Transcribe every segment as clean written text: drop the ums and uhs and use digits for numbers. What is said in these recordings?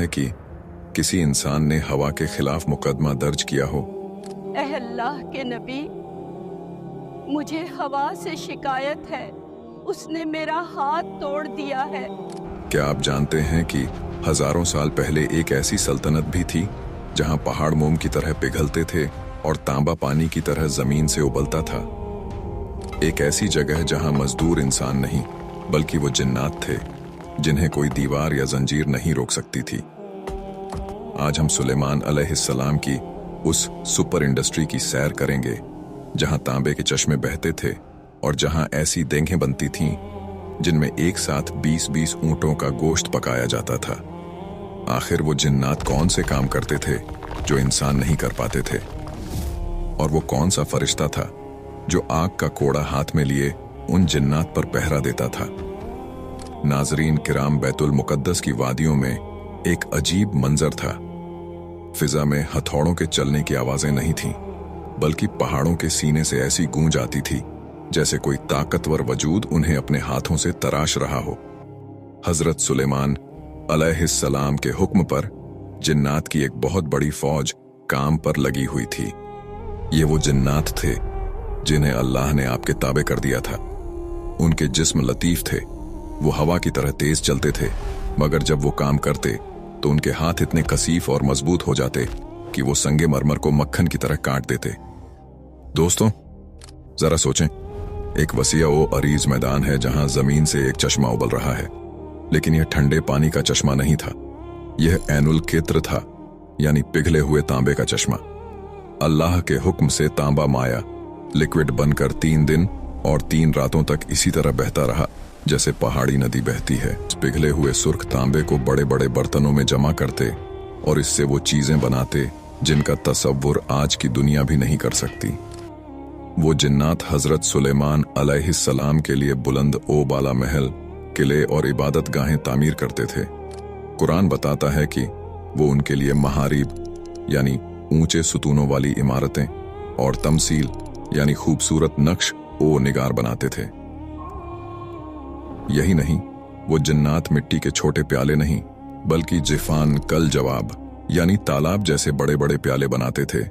है कि किसी इंसान ने हवा के खिलाफ मुकदमा दर्ज किया हो। ऐ अल्लाह के नबी, मुझे हवा से शिकायत है, उसने मेरा हाथ तोड़ दिया है। क्या आप जानते हैं कि हजारों साल पहले एक ऐसी सल्तनत भी थी जहां पहाड़ मोम की तरह पिघलते थे और तांबा पानी की तरह जमीन से उबलता था। एक ऐसी जगह जहां मजदूर इंसान नहीं बल्कि वो जिन्नात थे, जिन्हें कोई दीवार या जंजीर नहीं रोक सकती थी। आज हम सुलेमान अलैहिस्सलाम की उस सुपर इंडस्ट्री की सैर करेंगे जहां तांबे के चश्मे बहते थे और जहां ऐसी देंघें बनती थीं जिनमें एक साथ 20-20 ऊंटों का गोश्त पकाया जाता था। आखिर वो जिन्नात कौन से काम करते थे जो इंसान नहीं कर पाते थे, और वो कौन सा फरिश्ता था जो आग का कोड़ा हाथ में लिए उन जिन्नात पर पहरा देता था। नाजरीन किराम, बैतुल मुकद्दस की वादियों में एक अजीब मंजर था। फिजा में हथौड़ों के चलने की आवाजें नहीं थीं, बल्कि पहाड़ों के सीने से ऐसी गूंज आती थी जैसे कोई ताकतवर वजूद उन्हें अपने हाथों से तराश रहा हो। हजरत सुलेमान अलैहिस्सलाम के हुक्म पर जिन्नात की एक बहुत बड़ी फौज काम पर लगी हुई थी। ये वो जिन्नात थे जिन्हें अल्लाह ने आपके ताबे कर दिया था। उनके जिस्म लतीफ थे, वो हवा की तरह तेज चलते थे, मगर जब वो काम करते तो उनके हाथ इतने कसीफ और मजबूत हो जाते कि वो संगे मरमर को मक्खन की तरह काट देते। दोस्तों, जरा सोचें, एक वसीआ ओ अरीज मैदान है जहां जमीन से एक चश्मा उबल रहा है, लेकिन यह ठंडे पानी का चश्मा नहीं था। यह ऐनुल कित्र था, यानी पिघले हुए तांबे का चश्मा। अल्लाह के हुक्म से तांबा माया लिक्विड बनकर 3 दिन और 3 रातों तक इसी तरह बहता रहा जैसे पहाड़ी नदी बहती है। इस पिघले हुए सुर्ख तांबे को बड़े बड़े बर्तनों में जमा करते और इससे वो चीजें बनाते जिनका तसव्वुर आज की दुनिया भी नहीं कर सकती। वो जिन्नात हजरत सुलेमान अलैहिस्सलाम के लिए बुलंद ओ बाला महल, किले और इबादत गाहें तामीर करते थे। कुरान बताता है कि वो उनके लिए महारीब यानी ऊंचे सुतूनों वाली इमारतें और तमसील यानी खूबसूरत नक्श ओ निगार बनाते थे। यही नहीं, वो जिन्नात मिट्टी के छोटे प्याले नहीं बल्कि जिफान कल जवाब यानी तालाब जैसे बड़े बड़े प्याले बनाते थे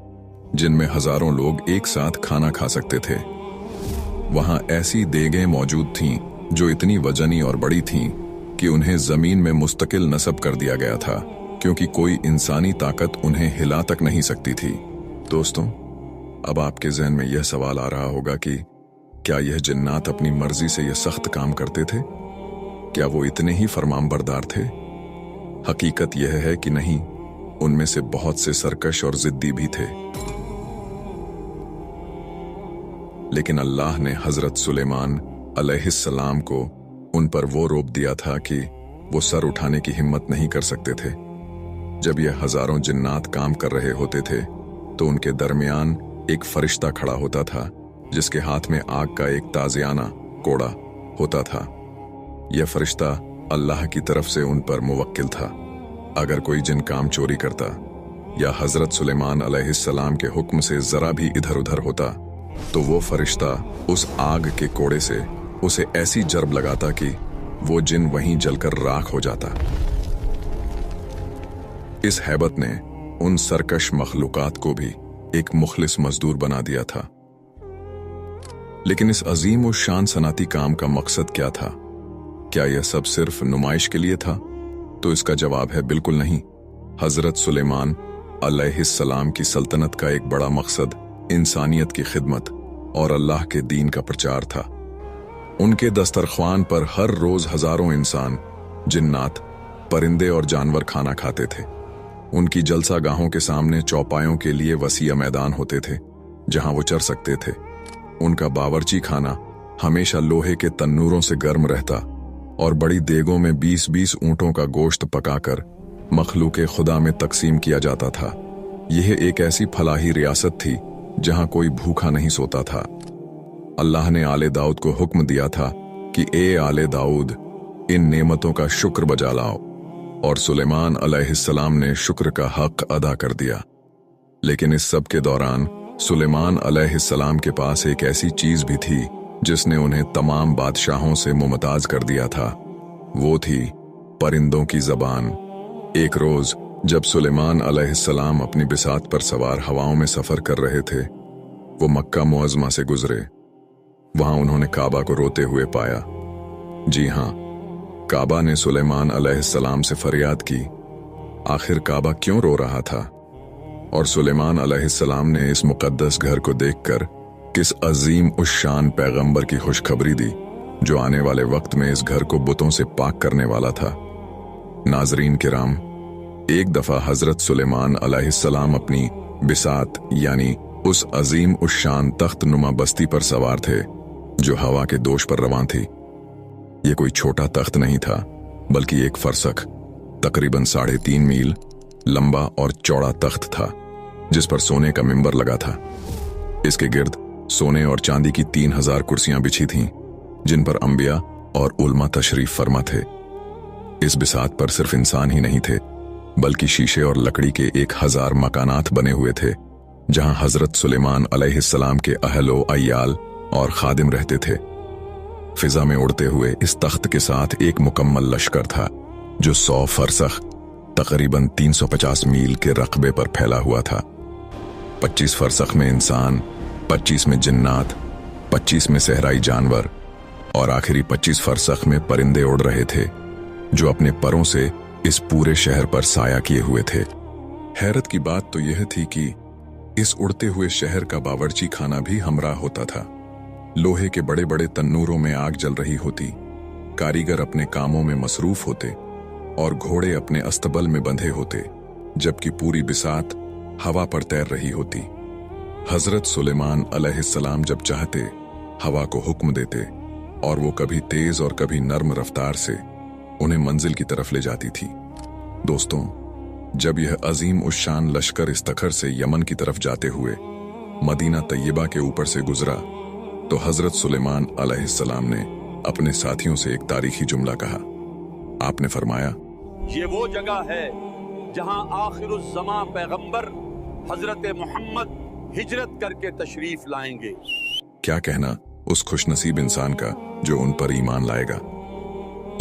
जिनमें हजारों लोग एक साथ खाना खा सकते थे। वहां ऐसी देगें मौजूद थीं जो इतनी वजनी और बड़ी थीं कि उन्हें जमीन में मुस्तकिल नस्ब कर दिया गया था, क्योंकि कोई इंसानी ताकत उन्हें हिला तक नहीं सकती थी। दोस्तों, अब आपके जहन में यह सवाल आ रहा होगा कि क्या यह जिन्नात अपनी मर्जी से यह सख्त काम करते थे? क्या वो इतने ही फरमानबरदार थे? हकीकत यह है कि नहीं, उनमें से बहुत से सरकश और जिद्दी भी थे। लेकिन अल्लाह ने हजरत सुलेमान अलैहिस्सलाम को उन पर वो रोब दिया था कि वो सर उठाने की हिम्मत नहीं कर सकते थे। जब यह हजारों जिन्नात काम कर रहे होते थे तो उनके दरमियान एक फरिश्ता खड़ा होता था जिसके हाथ में आग का एक ताज़ियाना कोड़ा होता था। यह फरिश्ता अल्लाह की तरफ से उन पर मुवक्किल था। अगर कोई जिन काम चोरी करता या हजरत सुलेमान अलैहिस्सलाम के हुक्म से जरा भी इधर उधर होता तो वो फरिश्ता उस आग के कोड़े से उसे ऐसी जर्ब लगाता कि वो जिन वहीं जलकर राख हो जाता। इस हैबत ने उन सरकश मखलूकात को भी एक मुखलिस मजदूर बना दिया था। लेकिन इस अजीम और शान सनाती काम का मकसद क्या था? क्या यह सब सिर्फ नुमाइश के लिए था? तो इसका जवाब है बिल्कुल नहीं। हजरत सुलेमान अलैहिस्सलाम की सल्तनत का एक बड़ा मकसद इंसानियत की खिदमत और अल्लाह के दीन का प्रचार था। उनके दस्तरख्वान पर हर रोज हजारों इंसान, जिन्नात, परिंदे और जानवर खाना खाते थे। उनकी जलसा गाहों के सामने चौपायों के लिए वसीआ मैदान होते थे जहां वो चर सकते थे। उनका बावर्ची खाना हमेशा लोहे के तन्नूरों से गर्म रहता और बड़ी देगों में 20-20 ऊंटों का गोश्त पकाकर मखलूके खुदा में तकसीम किया जाता था। यह एक ऐसी फलाही रियासत थी जहां कोई भूखा नहीं सोता था। अल्लाह ने आले दाऊद को हुक्म दिया था कि ए आले दाऊद, इन नेमतों का शुक्र बजा लाओ, और सुलेमान अलैहिस्सलाम ने शुक्र का हक अदा कर दिया। लेकिन इस सब के दौरान सुलेमान अलैहिस्सलाम के पास एक ऐसी चीज भी थी जिसने उन्हें तमाम बादशाहों से मुमताज कर दिया था। वो थी परिंदों की जबान। एक रोज जब सुलेमान अलैहिस्सलाम अपनी बिसात पर सवार हवाओं में सफर कर रहे थे, वो मक्का मुअज़्ज़मा से गुजरे। वहां उन्होंने काबा को रोते हुए पाया। जी हां, काबा ने सुलेमान अलैहिस्सलाम से फरियाद की। आखिर काबा क्यों रो रहा था? और सुलेमान अलैहिस्सलाम ने इस मुकद्दस घर को देखकर किस अजीम उस शान पैगंबर की खुशखबरी दी जो आने वाले वक्त में इस घर को बुतों से पाक करने वाला था। नाजरीन किराम, एक दफा हजरत सुलेमान अलैहिस्सलाम अपनी बिसात यानी उस अजीम उस शान तख्त नुमा बस्ती पर सवार थे जो हवा के दोष पर रवां थी। ये कोई छोटा तख्त नहीं था, बल्कि एक फरसख तकरीबन 3.5 मील लंबा और चौड़ा तख्त था जिस पर सोने का मिंबर लगा था। इसके गिर्द सोने और चांदी की 3000 कुर्सियां बिछी थीं जिन पर अंबिया और उलमा तशरीफ फरमा थे। इस बिसात पर सिर्फ इंसान ही नहीं थे, बल्कि शीशे और लकड़ी के 1000 मकानात बने हुए थे जहां हजरत सुलेमान अलैहिस्सलाम के अहलो अय्याल और खादिम रहते थे। फिजा में उड़ते हुए इस तख्त के साथ एक मुकम्मल लश्कर था जो 100 फरसख तकरीबन 350 मील के रकबे पर फैला हुआ था। 25 फरसख में इंसान, 25 में जिन्नात, 25 में सहराई जानवर और आखिरी 25 फरसख में परिंदे उड़ रहे थे जो अपने परों से इस पूरे शहर पर साया किए हुए थे। हैरत की बात तो यह थी कि इस उड़ते हुए शहर का बावर्ची खाना भी हमराह होता था। लोहे के बड़े बड़े तन्नूरों में आग जल रही होती, कारीगर अपने कामों में मसरूफ होते और घोड़े अपने अस्तबल में बंधे होते, जबकि पूरी बिसात हवा पर तैर रही होती। हजरत सुलेमान अलैहिस्सलाम जब चाहते हवा को हुक्म देते और वो कभी तेज और कभी नर्म रफ्तार से उन्हें मंजिल की तरफ ले जाती थी। दोस्तों, जब यह अजीम उस शान लश्कर इस तखर से यमन की तरफ जाते हुए मदीना तैयबा के ऊपर से गुजरा तो हजरत सुलेमान अलैहिस्सलाम ने अपने साथियों से एक तारीखी जुमला कहा। आपने फरमाया, ये वो जगह है जहां आखिरुज़्ज़मां पैगंबर हजरत मोहम्मद हिजरत करके तशरीफ लाएंगे। क्या कहना उस खुशनसीब इंसान का जो उन पर ईमान लाएगा।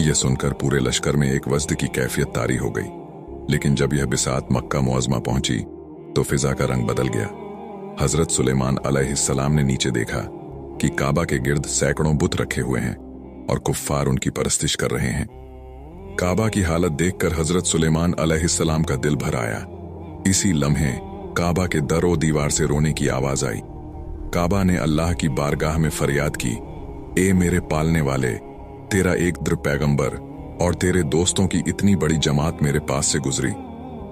यह सुनकर पूरे लश्कर में एक वज्द की कैफियत तारी हो गई। लेकिन जब यह बिसात मक्का मुअज़्ज़मा पहुंची तो फिजा का रंग बदल गया। हजरत सुलेमान अलैहिस्सलाम ने नीचे देखा कि काबा के गिर्द सैकड़ों बुत रखे हुए हैं और कुफ्फार उनकी परस्तिश कर रहे हैं। काबा की हालत देखकर हजरत सुलेमान अलैहिस्सलाम का दिल भर आया। इसी लम्हे काबा के दरो दीवार से रोने की आवाज आई। काबा ने अल्लाह की बारगाह में फरियाद की, ए मेरे पालने वाले, तेरा एक दर पैगंबर और तेरे दोस्तों की इतनी बड़ी जमात मेरे पास से गुजरी,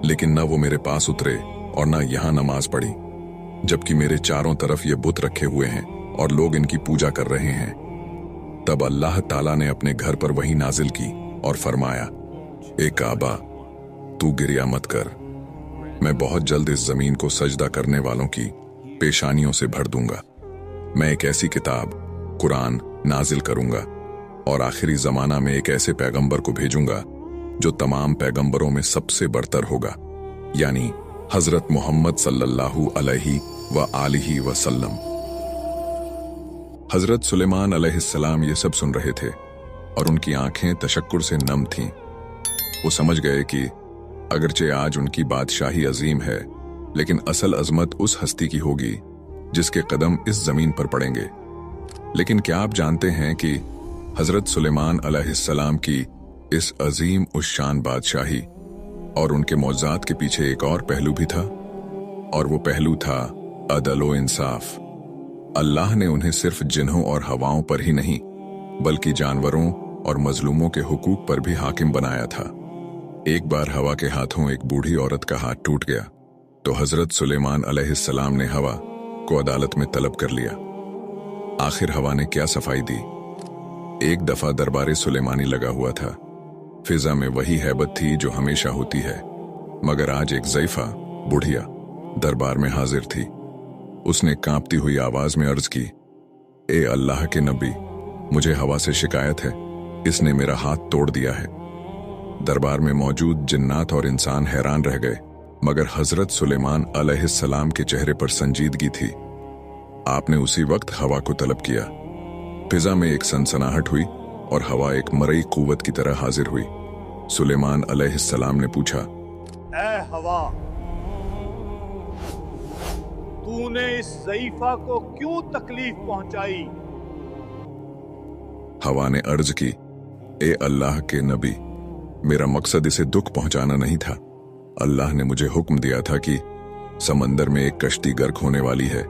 लेकिन न वो मेरे पास उतरे और न यहां नमाज पढ़ी, जबकि मेरे चारों तरफ ये बुत रखे हुए हैं और लोग इनकी पूजा कर रहे हैं। तब अल्लाह ताला ने अपने घर पर वही नाजिल की और फरमाया, ए काबा, तू गिरिया मत कर, मैं बहुत जल्द इस जमीन को सजदा करने वालों की पेशानियों से भर दूंगा। मैं एक ऐसी किताब कुरान नाजिल करूंगा और आखिरी जमाना में एक ऐसे पैगंबर को भेजूंगा जो तमाम पैगंबरों में सबसे बरतर होगा, यानी हजरत मोहम्मद सल्लल्लाहु अलैहि व आलिहि वसल्लम। हजरत सुलेमान अलैहिस्सलाम ये सब सुन रहे थे और उनकी आंखें तशक्कुर से नम थीं। वो समझ गए कि अगरचे आज उनकी बादशाही अजीम है, लेकिन असल अजमत उस हस्ती की होगी जिसके कदम इस जमीन पर पड़ेंगे। लेकिन क्या आप जानते हैं कि हजरत सुलेमान अलैहिस्सलाम की इस अजीम उस शान बादशाही और उनके मौज़ात के पीछे एक और पहलू भी था, और वो पहलू था अदल व इंसाफ। अल्लाह ने उन्हें सिर्फ जिन्हों और हवाओं पर ही नहीं, बल्कि जानवरों और मजलूमों के हुकूक पर भी हाकिम बनाया था। एक बार हवा के हाथों एक बूढ़ी औरत का हाथ टूट गया तो हजरत सुलेमान अलैहिस्सलाम ने हवा को अदालत में तलब कर लिया। आखिर हवा ने क्या सफाई दी। एक दफा दरबारे सुलेमानी लगा हुआ था। फिजा में वही हैबत थी जो हमेशा होती है, मगर आज एक ज़ईफा बुढ़िया दरबार में हाजिर थी। उसने कांपती हुई आवाज में अर्ज की, ए अल्लाह के नबी, मुझे हवा से शिकायत है, इसने मेरा हाथ तोड़ दिया है। दरबार में मौजूद जिन्नात और इंसान हैरान रह गए, मगर हजरत सुलेमान अलैहिस्सलाम के चेहरे पर संजीदगी थी। आपने उसी वक्त हवा को तलब किया। फिजा में एक सनसनाहट हुई और हवा एक मरई कुव्वत की तरह हाजिर हुई। सुलेमान अलैहिस्सलाम ने पूछा, ऐ हवा, तूने इस ज़ईफ़ा को क्यों तकलीफ पहुंचाई? हवा ने अर्ज की, ए अल्लाह के नबी, मेरा मकसद इसे दुख पहुंचाना नहीं था। अल्लाह ने मुझे हुक्म दिया था कि समंदर में एक कश्ती गर्क होने वाली है,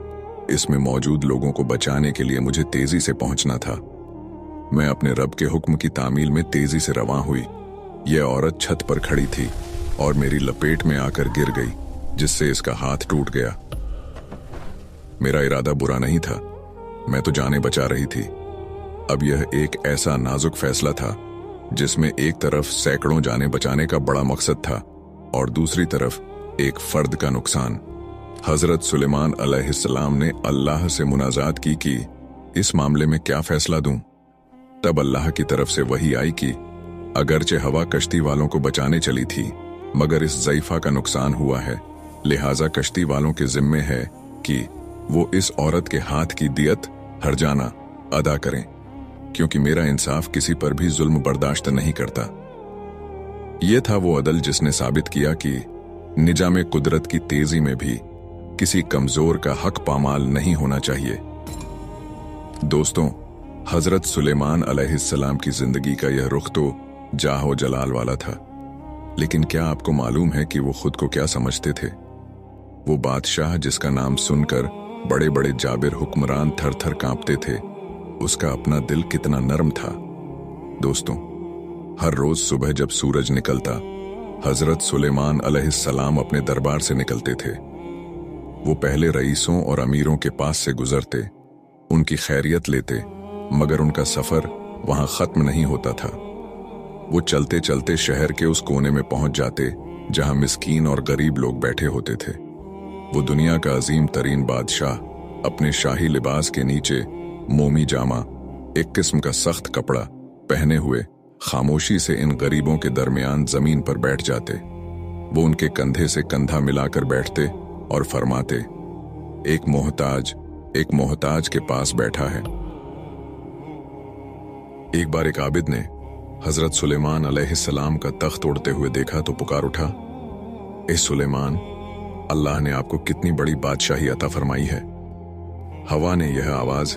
इसमें मौजूद लोगों को बचाने के लिए मुझे तेजी से पहुंचना था। मैं अपने रब के हुक्म की तामील में तेजी से रवां हुई। यह औरत छत पर खड़ी थी और मेरी लपेट में आकर गिर गई, जिससे इसका हाथ टूट गया। मेरा इरादा बुरा नहीं था, मैं तो जाने बचा रही थी। अब यह एक ऐसा नाजुक फैसला था जिसमें एक तरफ सैकड़ों जाने बचाने का बड़ा मकसद था और दूसरी तरफ एक फर्द का नुकसान। हजरत सुलेमान अलैहिस्सलाम ने अल्लाह से मुनाजात की कि इस मामले में क्या फैसला दूं। तब अल्लाह की तरफ से वही आई कि अगरचे हवा कश्ती वालों को बचाने चली थी, मगर इस ज़ईफ़ा का नुकसान हुआ है, लिहाजा कश्ती वालों के जिम्मे है कि वो इस औरत के हाथ की दियत हर्जाना अदा करें, क्योंकि मेरा इंसाफ किसी पर भी जुल्म बर्दाश्त नहीं करता। यह था वो अदल जिसने साबित किया कि निजाम कुदरत की तेजी में भी किसी कमजोर का हक पामाल नहीं होना चाहिए। दोस्तों, हजरत सुलेमान अलैहिस्सलाम की जिंदगी का यह रुख तो जाहो जलाल वाला था, लेकिन क्या आपको मालूम है कि वो खुद को क्या समझते थे? वो बादशाह जिसका नाम सुनकर बड़े बड़े जाबिर हुक्मरान थर थर कांपते थे, उसका अपना दिल कितना नरम था। दोस्तों, हर रोज सुबह जब सूरज निकलता, हजरत सुलेमान अलैहिस्सलाम अपने दरबार से निकलते थे। वो पहले रईसों और अमीरों के पास से गुजरते, उनकी खैरियत लेते, मगर उनका सफर वहां खत्म नहीं होता था। वो चलते चलते शहर के उस कोने में पहुंच जाते जहां मिस्कीन और गरीब लोग बैठे होते थे। वो दुनिया का अजीम तरीन बादशाह अपने शाही लिबास के नीचे मोमी जामा, एक किस्म का सख्त कपड़ा पहने हुए, खामोशी से इन गरीबों के दरमियान जमीन पर बैठ जाते। वो उनके कंधे से कंधा मिलाकर बैठते और फरमाते, एक मोहताज के पास बैठा है। एक बार एक आबिद ने हजरत सुलेमान अलैहिस्सलाम का तख्त उड़ते हुए देखा तो पुकार उठा, ए सुलेमान, अल्लाह ने आपको कितनी बड़ी बादशाही अता फरमाई है। हवा ने यह आवाज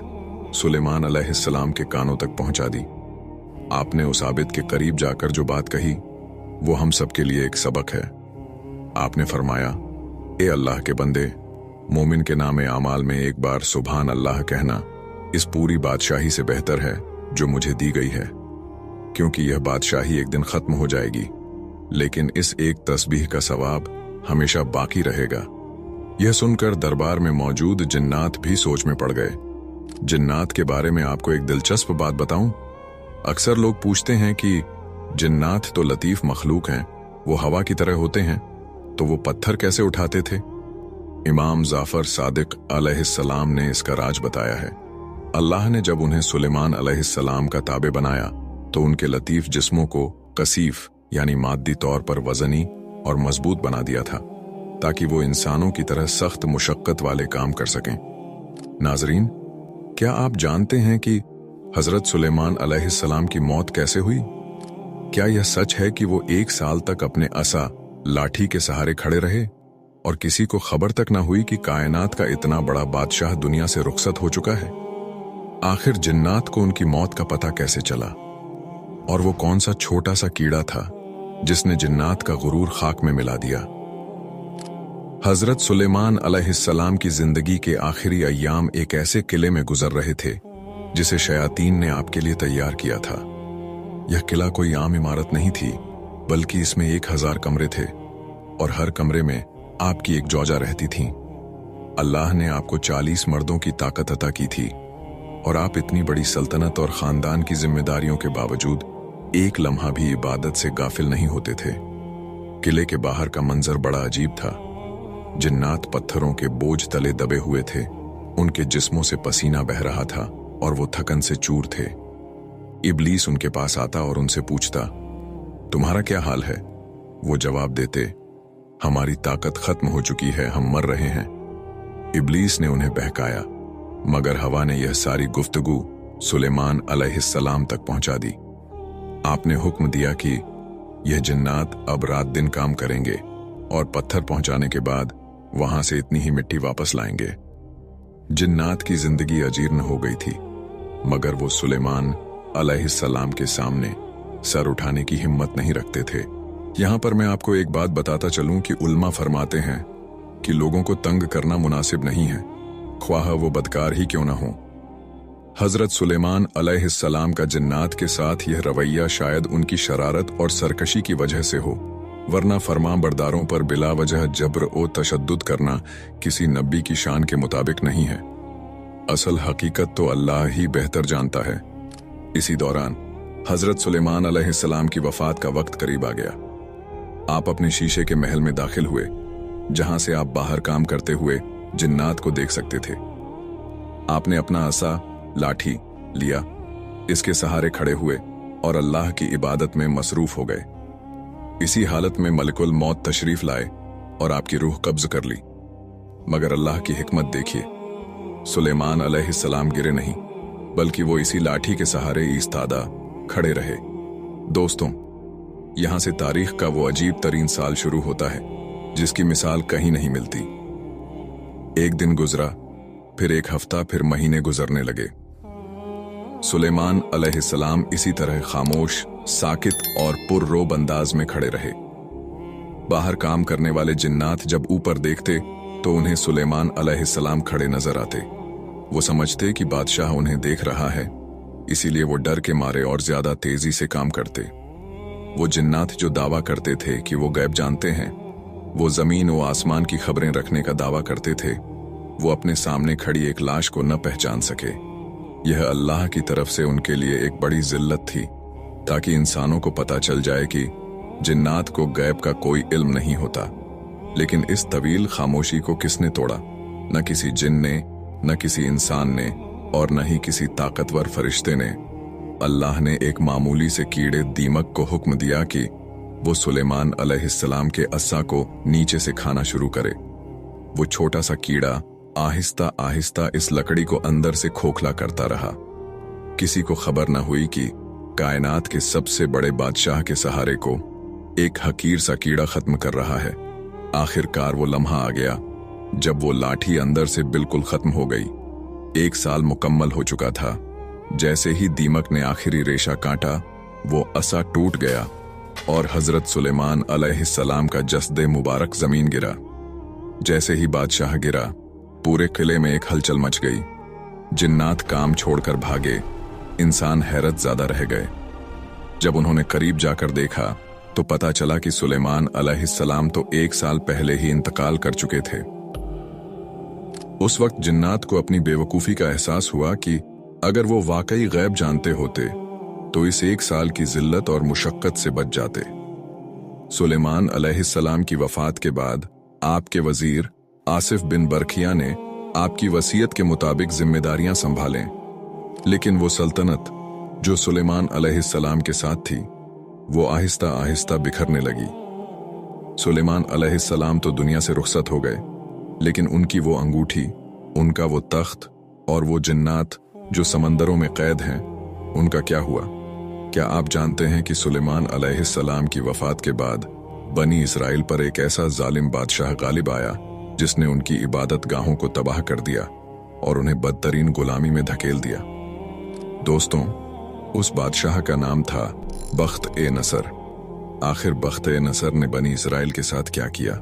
सुलेमान अलैहिस्सलाम के कानों तक पहुंचा दी। आपने उस आबिद के करीब जाकर जो बात कही वो हम सब के लिए एक सबक है। आपने फरमाया, ए अल्लाह के बंदे, मोमिन के नामे आमाल में एक बार सुभान अल्लाह कहना इस पूरी बादशाही से बेहतर है जो मुझे दी गई है, क्योंकि यह बादशाही एक दिन खत्म हो जाएगी, लेकिन इस एक तस्बीह का सवाब हमेशा बाकी रहेगा। यह सुनकर दरबार में मौजूद जिन्नात भी सोच में पड़ गए। जिन्नात के बारे में आपको एक दिलचस्प बात बताऊं। अक्सर लोग पूछते हैं कि जिन्नात तो लतीफ मखलूक हैं, वो हवा की तरह होते हैं, तो वो पत्थर कैसे उठाते थे? इमाम जाफर सादिक अलैहिस्सलाम ने इसका राज बताया है। अल्लाह ने जब उन्हें सुलेमान अलैहिस्सलाम का ताबे बनाया तो उनके लतीफ जिस्मों को कसीफ यानी मादी तौर पर वजनी और मजबूत बना दिया था, ताकि वो इंसानों की तरह सख्त मुशक्कत वाले काम कर सकें। नाजरीन, क्या आप जानते हैं कि हजरत सुलेमान अलैहिस्सलाम की मौत कैसे हुई? क्या यह सच है कि वो 1 साल तक अपने असा लाठी के सहारे खड़े रहे और किसी को खबर तक ना हुई कि कायनात का इतना बड़ा बादशाह दुनिया से रुखसत हो चुका है? आखिर जिन्नात को उनकी मौत का पता कैसे चला? और वो कौन सा छोटा सा कीड़ा था जिसने जिन्नात का गुरूर खाक में मिला दिया? हजरत सुलेमान अलैहिस्सलाम की जिंदगी के आखिरी अय्याम एक ऐसे किले में गुजर रहे थे जिसे शयातीन ने आपके लिए तैयार किया था। यह किला कोई आम इमारत नहीं थी, बल्कि इसमें 1000 कमरे थे और हर कमरे में आपकी एक जौजा रहती थी। अल्लाह ने आपको 40 मर्दों की ताकत अता की थी और आप इतनी बड़ी सल्तनत और खानदान की जिम्मेदारियों के बावजूद एक लम्हा भी इबादत से गाफिल नहीं होते थे। किले के बाहर का मंजर बड़ा अजीब था। जिन्नात पत्थरों के बोझ तले दबे हुए थे, उनके जिस्मों से पसीना बह रहा था और वो थकन से चूर थे। इब्लीस उनके पास आता और उनसे पूछता, तुम्हारा क्या हाल है? वो जवाब देते, हमारी ताकत खत्म हो चुकी है, हम मर रहे हैं। इब्लीस ने उन्हें बहकाया, मगर हवा ने यह सारी गुफ्तगू सुलेमान अलैहिस्सलाम तक पहुंचा दी। आपने हुक्म दिया कि यह जिन्नात अब रात दिन काम करेंगे और पत्थर पहुंचाने के बाद वहां से इतनी ही मिट्टी वापस लाएंगे। जिन्नात की जिंदगी अजीर्ण हो गई थी, मगर वो सुलेमान अलैहिस्सलाम के सामने सर उठाने की हिम्मत नहीं रखते थे। यहां पर मैं आपको एक बात बताता चलूं कि उल्मा फरमाते हैं कि लोगों को तंग करना मुनासिब नहीं है, ख्वाह वो बदकार ही क्यों ना हो। हजरत सुलेमान अलैहिस्सलाम का जिन्नात के साथ यह रवैया शायद उनकी शरारत और सरकशी की वजह से हो, वरना फरमां बरदारों पर बिला वजह जब्र और तशद्दुद करना किसी नबी की शान के मुताबिक नहीं है। असल हकीकत तो अल्लाह ही बेहतर जानता है। इसी दौरान हजरत सुलेमान अलैहिस्सलाम की वफात का वक्त करीब आ गया। आप अपने शीशे के महल में दाखिल हुए, जहां से आप बाहर काम करते हुए जिन्नात को देख सकते थे। आपने अपना असा लाठी लिया, इसके सहारे खड़े हुए और अल्लाह की इबादत में मसरूफ हो गए। इसी हालत में मलिकुल मौत तशरीफ लाए और आपकी रूह कब्ज कर ली। मगर अल्लाह की हिकमत देखिए, सुलेमान अलैहिस्सलाम गिरे नहीं, बल्कि वो इसी लाठी के सहारे ईस्तादा खड़े रहे। दोस्तों, यहां से तारीख का वो अजीब तरीन साल शुरू होता है जिसकी मिसाल कहीं नहीं मिलती। एक दिन गुजरा, फिर एक हफ्ता, फिर महीने गुजरने लगे। सुलेमान अलैहिस्सलाम इसी तरह खामोश, साकित और पुररोब अंदाज में खड़े रहे। बाहर काम करने वाले जिन्नात जब ऊपर देखते तो उन्हें सुलेमान अलैहिस्सलाम खड़े नजर आते। वो समझते कि बादशाह उन्हें देख रहा है, इसीलिए वो डर के मारे और ज्यादा तेजी से काम करते। वो जिन्नात जो दावा करते थे कि वो गैब जानते हैं, वो जमीन व आसमान की खबरें रखने का दावा करते थे, वो अपने सामने खड़ी एक लाश को न पहचान सके। यह अल्लाह की तरफ से उनके लिए एक बड़ी जिल्लत थी, ताकि इंसानों को पता चल जाए कि जिन्नात को गैब का कोई इल्म नहीं होता। लेकिन इस तवील खामोशी को किसने तोड़ा? न किसी जिन ने, न किसी इंसान ने, और न ही किसी ताकतवर फरिश्ते ने। अल्लाह ने एक मामूली से कीड़े दीमक को हुक्म दिया कि वो सुलेमान अलैहिस्सलाम के अस्सा को नीचे से खाना शुरू करे। वो छोटा सा कीड़ा आहिस्ता आहिस्ता इस लकड़ी को अंदर से खोखला करता रहा। किसी को खबर न हुई कि कायनात के सबसे बड़े बादशाह के सहारे को एक हकीर सा कीड़ा खत्म कर रहा है। आखिरकार वो लम्हा आ गया जब वो लाठी अंदर से बिल्कुल खत्म हो गई। 1 साल मुकम्मल हो चुका था। जैसे ही दीमक ने आखिरी रेशा काटा, वो असा टूट गया और हजरत सुलेमान अलैहिस्सलाम का जस्दे मुबारक जमीन गिरा। जैसे ही बादशाह गिरा, पूरे किले में एक हलचल मच गई। जिन्नात काम छोड़कर भागे, इंसान हैरत ज़्यादा रह गए। जब उन्होंने करीब जाकर देखा तो पता चला कि सुलेमान अलैहिस्सलाम तो 1 साल पहले ही इंतकाल कर चुके थे। उस वक्त जिन्नात को अपनी बेवकूफ़ी का एहसास हुआ कि अगर वो वाकई गैब जानते होते तो इस 1 साल की जिल्लत और मुशक्कत से बच जाते। सुलेमान अलैहिस्सलाम की वफात के बाद आपके वजीर आसिफ बिन बरखिया ने आपकी वसीयत के मुताबिक जिम्मेदारियां संभालें, लेकिन वो सल्तनत जो सुलेमान अलैहिस्सलाम के साथ थी, वो आहिस्ता आहिस्ता बिखरने लगी। सुलेमान अलैहिस्सलाम तो दुनिया से रुखसत हो गए, लेकिन उनकी वो अंगूठी, उनका वो तख्त और वो जिन्नात जो समंदरों में कैद हैं, उनका क्या हुआ? क्या आप जानते हैं कि सुलेमान अलैहिस्सलाम की वफात के बाद बनी इसराइल पर एक ऐसा जालिम बादशाह गालिब आया जिसने उनकी इबादत गाहों को तबाह कर दिया और उन्हें बदतरीन गुलामी में धकेल दिया। दोस्तों, उस बादशाह का नाम था बख्त ए नसर। आखिर बख्त ए नसर ने बनी इसराइल के साथ क्या किया?